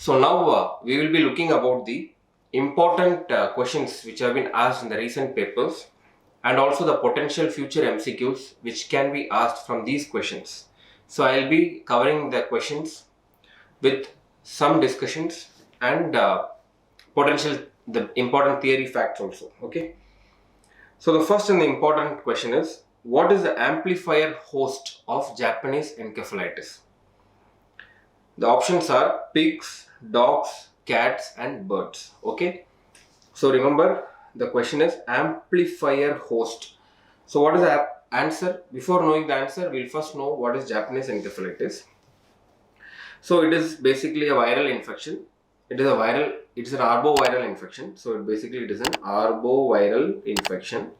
So now we will be looking about the important questions which have been asked in the recent papers and also the potential future MCQs which can be asked from these questions. So I'll be covering the questions with some discussions and potential the important theory facts also. Okay. So the first and the important question is, what is the amplifier host of Japanese encephalitis? The options are pigs, dogs, cats and birds. Okay. So remember, the question is amplifier host. So what is the answer? Before knowing the answer, we'll first know what is Japanese encephalitis. So it is basically a viral infection. It is an arboviral infection. So it is an arboviral infection.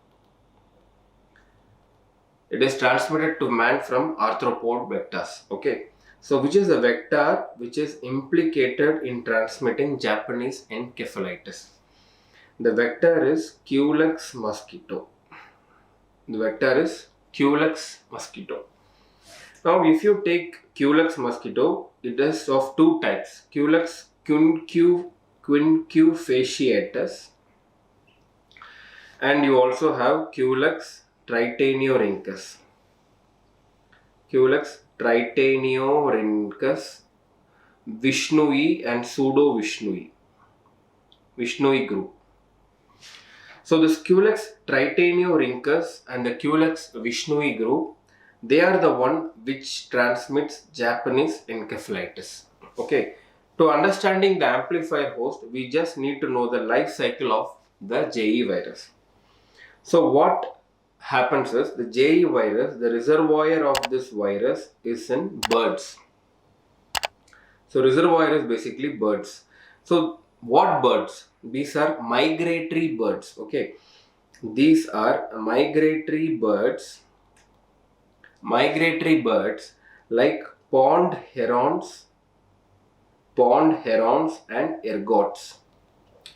It is transmitted to man from arthropod vectors. Okay. So which is the vector which is implicated in transmitting Japanese encephalitis? The vector is Culex mosquito. The vector is Culex mosquito. Now if you take Culex mosquito, it is of two types. Culex quinquefasciatus and you also have Culex tritaniorhynchus. Culex tritaniorhynchus, Vishnui and pseudo Vishnui. Vishnui group. So this Culex tritaniorhynchus and the Culex Vishnui group, they are the one which transmits Japanese encephalitis. Okay. To understanding the amplifier host, we just need to know the life cycle of the JE virus. So what happens is, the JE virus, the reservoir of this virus is in birds. So reservoir is basically birds. So what birds? These are migratory birds. Okay. These are migratory birds. Migratory birds like pond herons and ergots.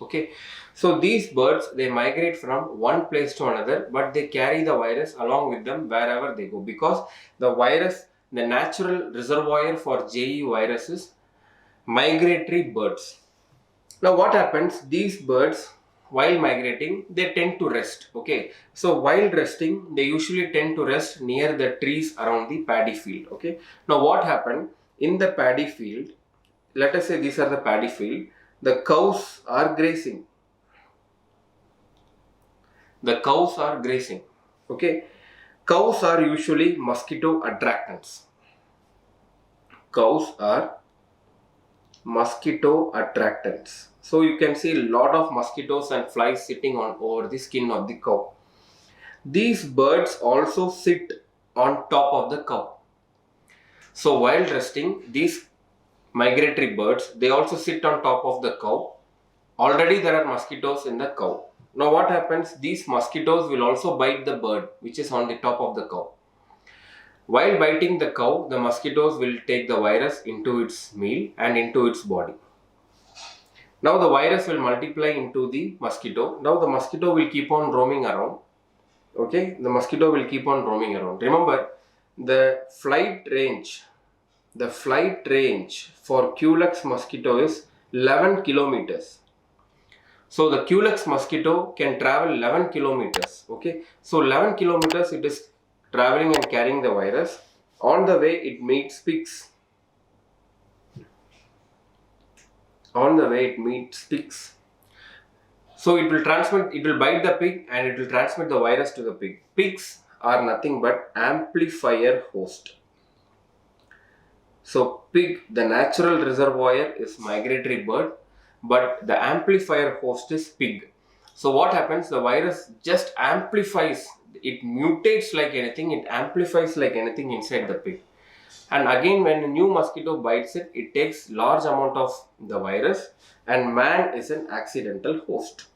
Okay. So these birds, they migrate from one place to another, but they carry the virus along with them wherever they go, because the virus, the natural reservoir for JE virus is migratory birds. Now what happens? These birds, while migrating, they tend to rest. Okay. So while resting, they usually tend to rest near the trees around the paddy field. Okay. Now what happened in the paddy field? Let us say these are the paddy field. The cows are grazing. The cows are grazing. Okay. Cows are usually mosquito attractants. Cows are mosquito attractants. So you can see a lot of mosquitoes and flies sitting on over the skin of the cow. These birds also sit on top of the cow. So while resting, these migratory birds, they also sit on top of the cow. Already there are mosquitoes in the cow. Now what happens? These mosquitoes will also bite the bird which is on the top of the cow. While biting the cow, the mosquitoes will take the virus into its meal and into its body. Now the virus will multiply into the mosquito. Now the mosquito will keep on roaming around. Okay, the mosquito will keep on roaming around. Remember, the flight range for Culex mosquito is 11 kilometers. So the Culex mosquito can travel 11 kilometers. Okay, so 11 kilometers it is traveling and carrying the virus. On the way it meets pigs. So it will bite the pig and it will transmit the virus to the pig. Pigs are nothing but amplifier host. So pig, the natural reservoir is migratory bird, but the amplifier host is pig. So what happens? The virus just amplifies, it mutates like anything, it amplifies like anything inside the pig. And again, when a new mosquito bites it, it takes large amount of the virus and man is an accidental host.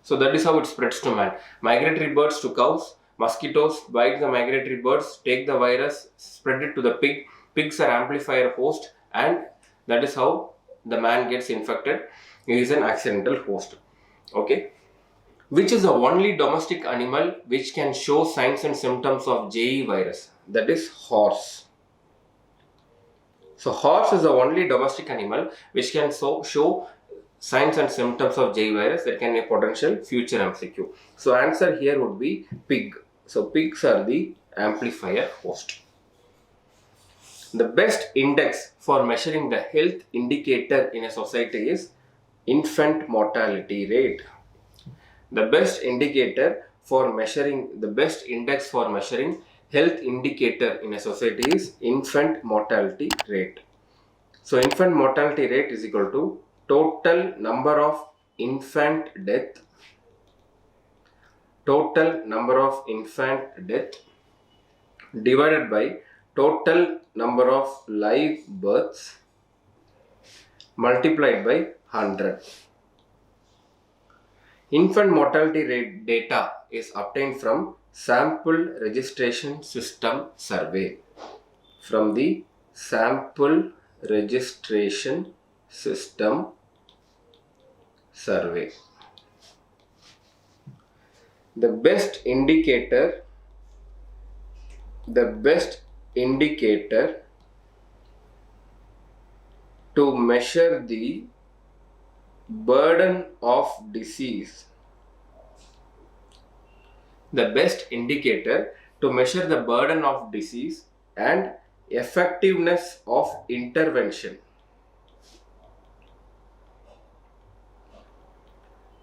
So that is how it spreads to man. Migratory birds to cows, mosquitoes bite the migratory birds, take the virus, spread it to the pig. Pigs are amplifier host, and that is how the man gets infected. He is an accidental host. Okay. Which is the only domestic animal which can show signs and symptoms of JE virus? That is horse. So horse is the only domestic animal which can show signs and symptoms of J virus. That can be a potential future MCQ. So answer here would be pig. So pigs are the amplifier host. The best index for measuring the health indicator in a society is infant mortality rate. The best indicator for measuring, the best index for measuring health indicator in a society is infant mortality rate. So infant mortality rate is equal to total number of infant death divided by total number of live births multiplied by 100. Infant mortality rate data is obtained from Sample Registration System survey. From the Sample Registration System survey. The best indicator to measure the burden of disease. The best indicator to measure the burden of disease and effectiveness of intervention.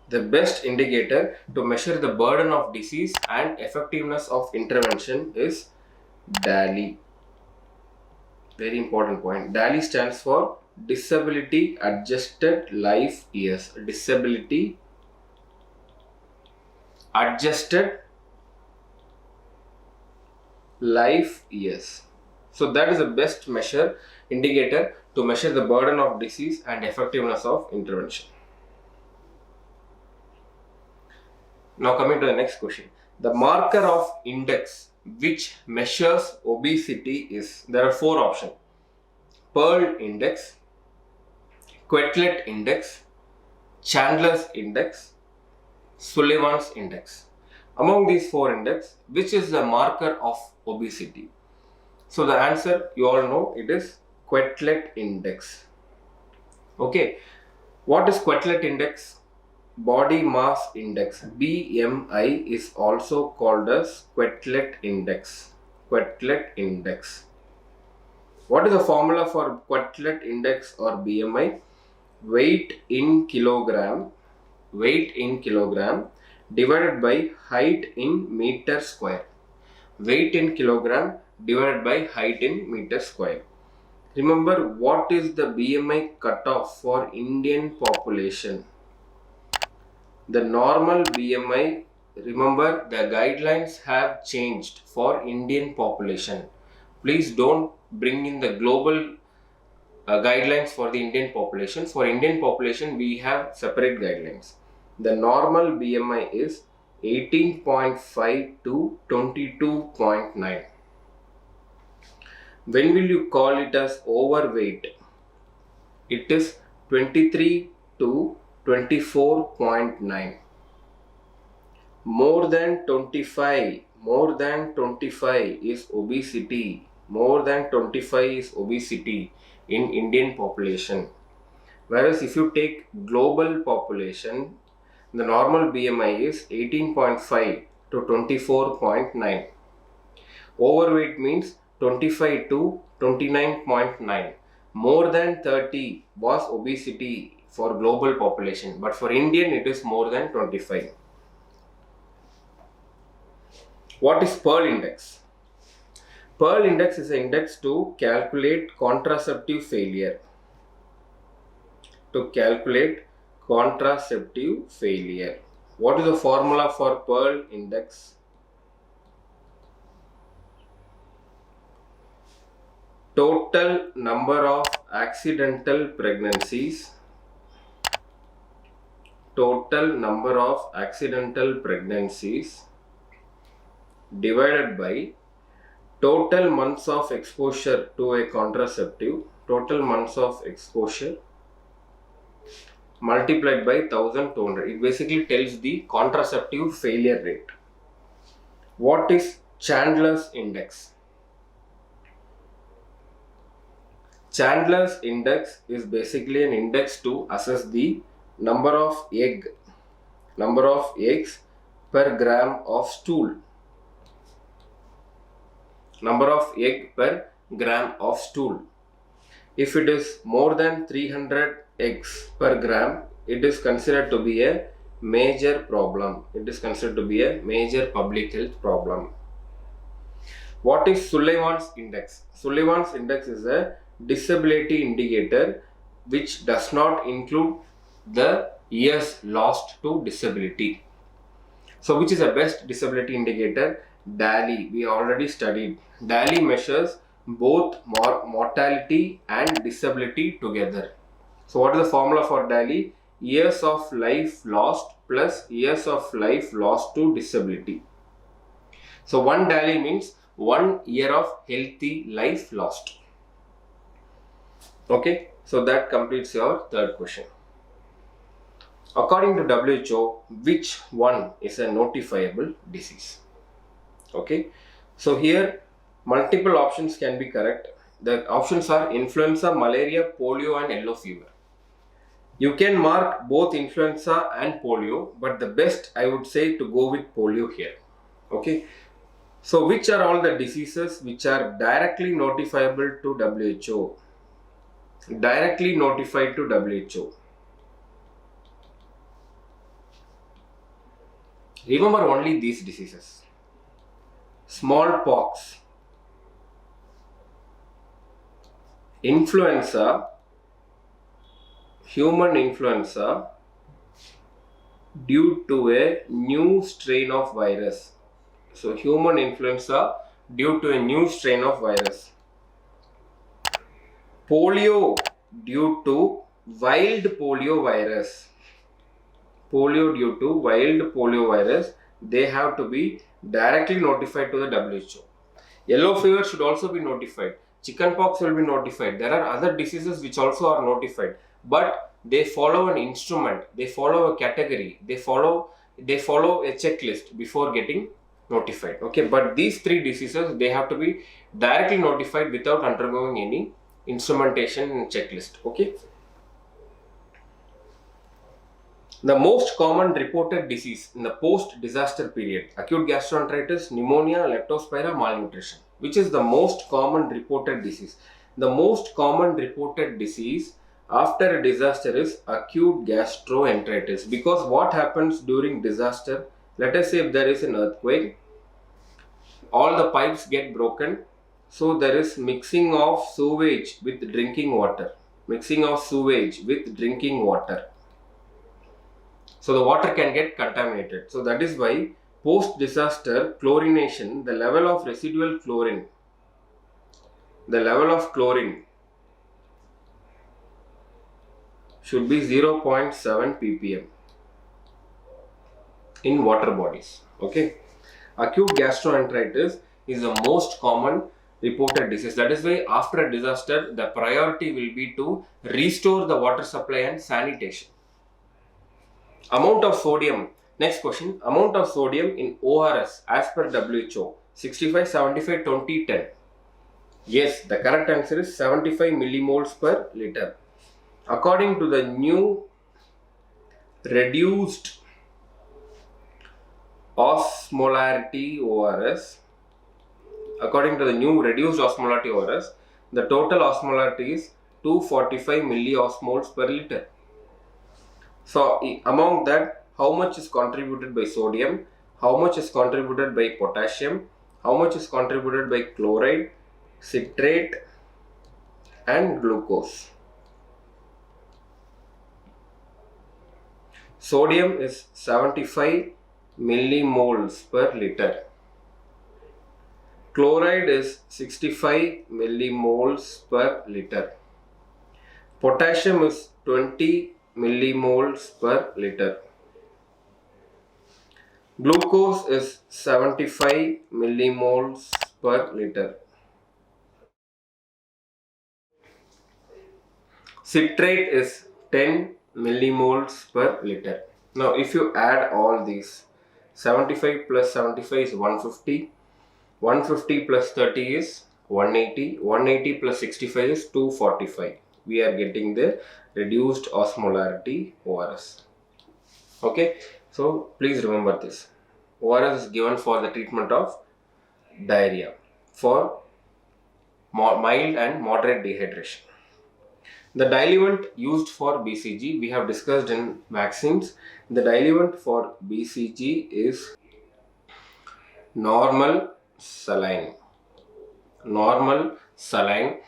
The best indicator to measure the burden of disease and effectiveness of intervention is DALY. Very important point. DALY stands for Disability Adjusted Life Years. Disability Adjusted Life Years. So that is the best indicator to measure the burden of disease and effectiveness of intervention. Now coming to the next question. The marker of index which measures obesity is, there are 4 options. Pearl index, Quetelet index, Chandler's index, Sullivan's index. Among these 4 index, which is the marker of obesity? So the answer you all know, it is Quetelet index. Okay, what is Quetelet index? Body mass index, BMI, is also called as Quetelet index. Quetelet index. What is the formula for Quetelet index or BMI? Weight in kilogram divided by height in meter square. Weight in kilogram divided by height in meter square. Remember, what is the BMI cutoff for Indian population? The normal BMI, remember, the guidelines have changed for Indian population. Please don't bring in the global guidelines for the Indian population. For Indian population, we have separate guidelines. The normal BMI is 18.5 to 22.9. When will you call it as overweight? It is 23 to 24.9. More than 25 is obesity. More than 25 is obesity in Indian population. Whereas if you take global population, the normal BMI is 18.5 to 24.9. Overweight means 25 to 29.9. More than 30 was obesity for global population, but for Indian it is more than 25. What is Pearl index? Pearl index is an index to calculate contraceptive failure. What is the formula for Pearl index? Total number of accidental pregnancies divided by total months of exposure to a contraceptive, multiplied by 1200. It basically tells the contraceptive failure rate. What is Chandler's index? Chandler's index is basically an index to assess the number of eggs per gram of stool. Number of egg per gram of stool. If it is more than 300 eggs per gram, it is considered to be a major problem. It is considered to be a major public health problem. What is Sullivan's index? Sullivan's index is a disability indicator which does not include the years lost to disability. So which is the best disability indicator? DALY. We already studied. DALY measures both mortality and disability together. So what is the formula for DALY? Years of life lost plus years of life lost to disability. So one DALY means 1 year of healthy life lost. Okay, so that completes your third question. According to WHO, which one is a notifiable disease? Okay, so here multiple options can be correct. The options are influenza, malaria, polio and yellow fever. You can mark both influenza and polio, but the best I would say to go with polio here. Okay, so which are all the diseases which are directly notifiable to WHO? Directly notified to WHO. Remember only these diseases: smallpox, influenza, human influenza due to a new strain of virus. So human influenza due to a new strain of virus. Polio due to wild polio virus. Polio due to wild polio virus, they have to be directly notified to the WHO. Yellow fever should also be notified. Chickenpox will be notified. There are other diseases which also are notified, but they follow an instrument, they follow a category, they follow a checklist before getting notified. Okay, but these three diseases, they have to be directly notified without undergoing any instrumentation and checklist. Okay. The most common reported disease in the post-disaster period: acute gastroenteritis, pneumonia, leptospira, malnutrition. Which is the most common reported disease? The most common reported disease after a disaster is acute gastroenteritis, because what happens during disaster? Let us say if there is an earthquake, all the pipes get broken, so there is mixing of sewage with drinking water. Mixing of sewage with drinking water. So the water can get contaminated. So that is why post-disaster chlorination, the level of residual chlorine, should be 0.7 ppm in water bodies. Okay. Acute gastroenteritis is the most common reported disease. That is why after a disaster, the priority will be to restore the water supply and sanitation. Amount of sodium. Next question. Amount of sodium in ORS as per WHO: 65, 75, 20, 10. Yes, the correct answer is 75 millimoles per liter. According to the new reduced osmolarity ORS, the total osmolarity is 245 milliosmoles per liter. So among that, how much is contributed by sodium, how much is contributed by potassium, how much is contributed by chloride, citrate and glucose? Sodium is 75 millimoles per liter. Chloride is 65 millimoles per liter. Potassium is 20 millimoles per liter. Glucose is 75 millimoles per liter. Citrate is 10 millimoles per liter. Now if you add all these, 75 plus 75 is 150. 150 plus 30 is 180 plus 65 is 245. We are getting the reduced osmolarity ORS. Okay, so please remember this. ORS is given for the treatment of diarrhea for mild and moderate dehydration. The diluent used for BCG we have discussed in vaccines. The diluent for BCG is normal saline. Normal saline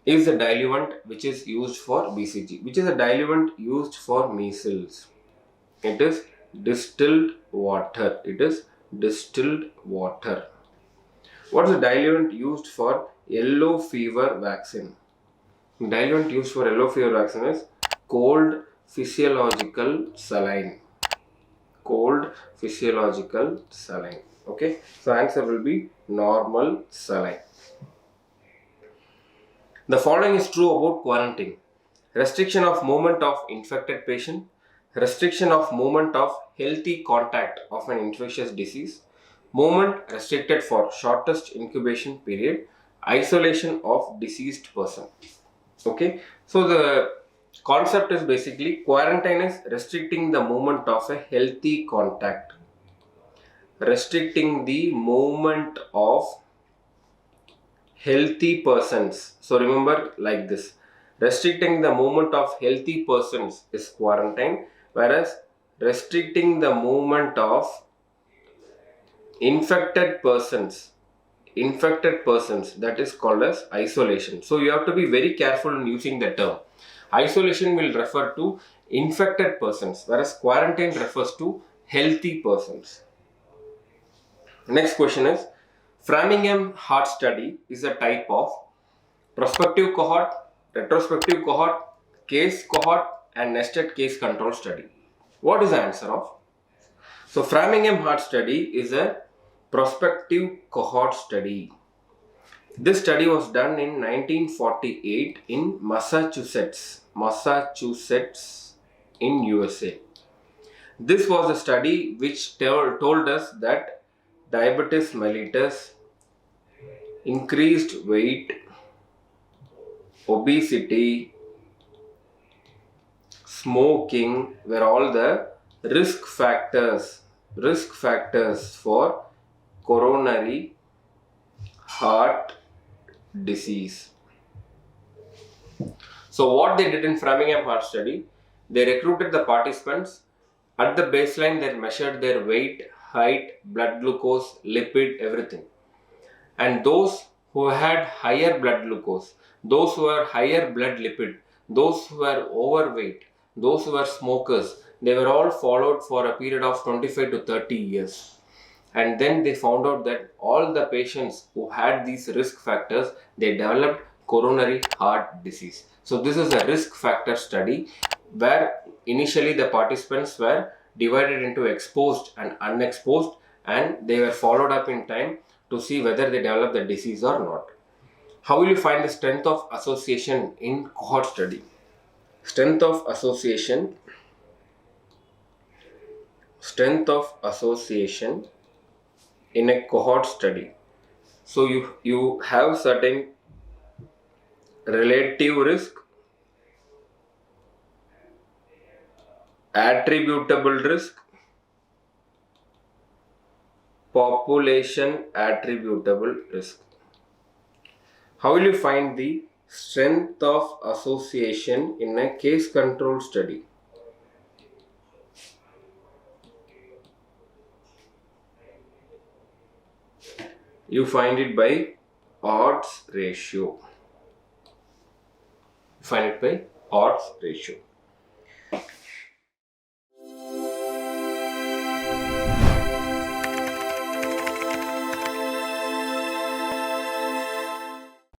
is the diluent which is used for BCG, which is a diluent used for measles. It is distilled water. It is distilled water. What is the diluent used for yellow fever vaccine? Diluent used for yellow fever vaccine is cold physiological saline. Cold physiological saline. Okay, so answer will be normal saline. The following is true about quarantine. Restriction of movement of infected patient, restriction of movement of healthy contact of an infectious disease, movement restricted for shortest incubation period, isolation of deceased person. Okay, so the concept is basically quarantine is restricting the movement of a healthy contact. Restricting the movement of healthy persons. So remember like this. Restricting the movement of healthy persons is quarantine, whereas restricting the movement of infected persons that is called as isolation. So you have to be very careful in using the term. Isolation will refer to infected persons, whereas quarantine refers to healthy persons. Next question is, Framingham Heart Study is a type of prospective cohort, retrospective cohort, case cohort and nested case control study. What is the answer of? So Framingham Heart Study is a prospective cohort study. This study was done in 1948 in Massachusetts in USA. This was a study which told us that diabetes mellitus, increased weight, obesity, smoking were all the risk factors for coronary heart disease. So what they did in Framingham Heart Study, they recruited the participants. At the baseline, they measured their weight, height, blood glucose, lipid, everything. And those who had higher blood glucose, those who were higher blood lipid, those who were overweight, those who were smokers, they were all followed for a period of 25 to 30 years. And then they found out that all the patients who had these risk factors, they developed coronary heart disease. So this is a risk factor study where initially the participants were divided into exposed and unexposed, and they were followed up in time to see whether they develop the disease or not. How will you find the strength of association in cohort study? Strength of association in a cohort study. So you have certain relative risk, attributable risk, population attributable risk. How will you find the strength of association in a case control study? You find it by odds ratio.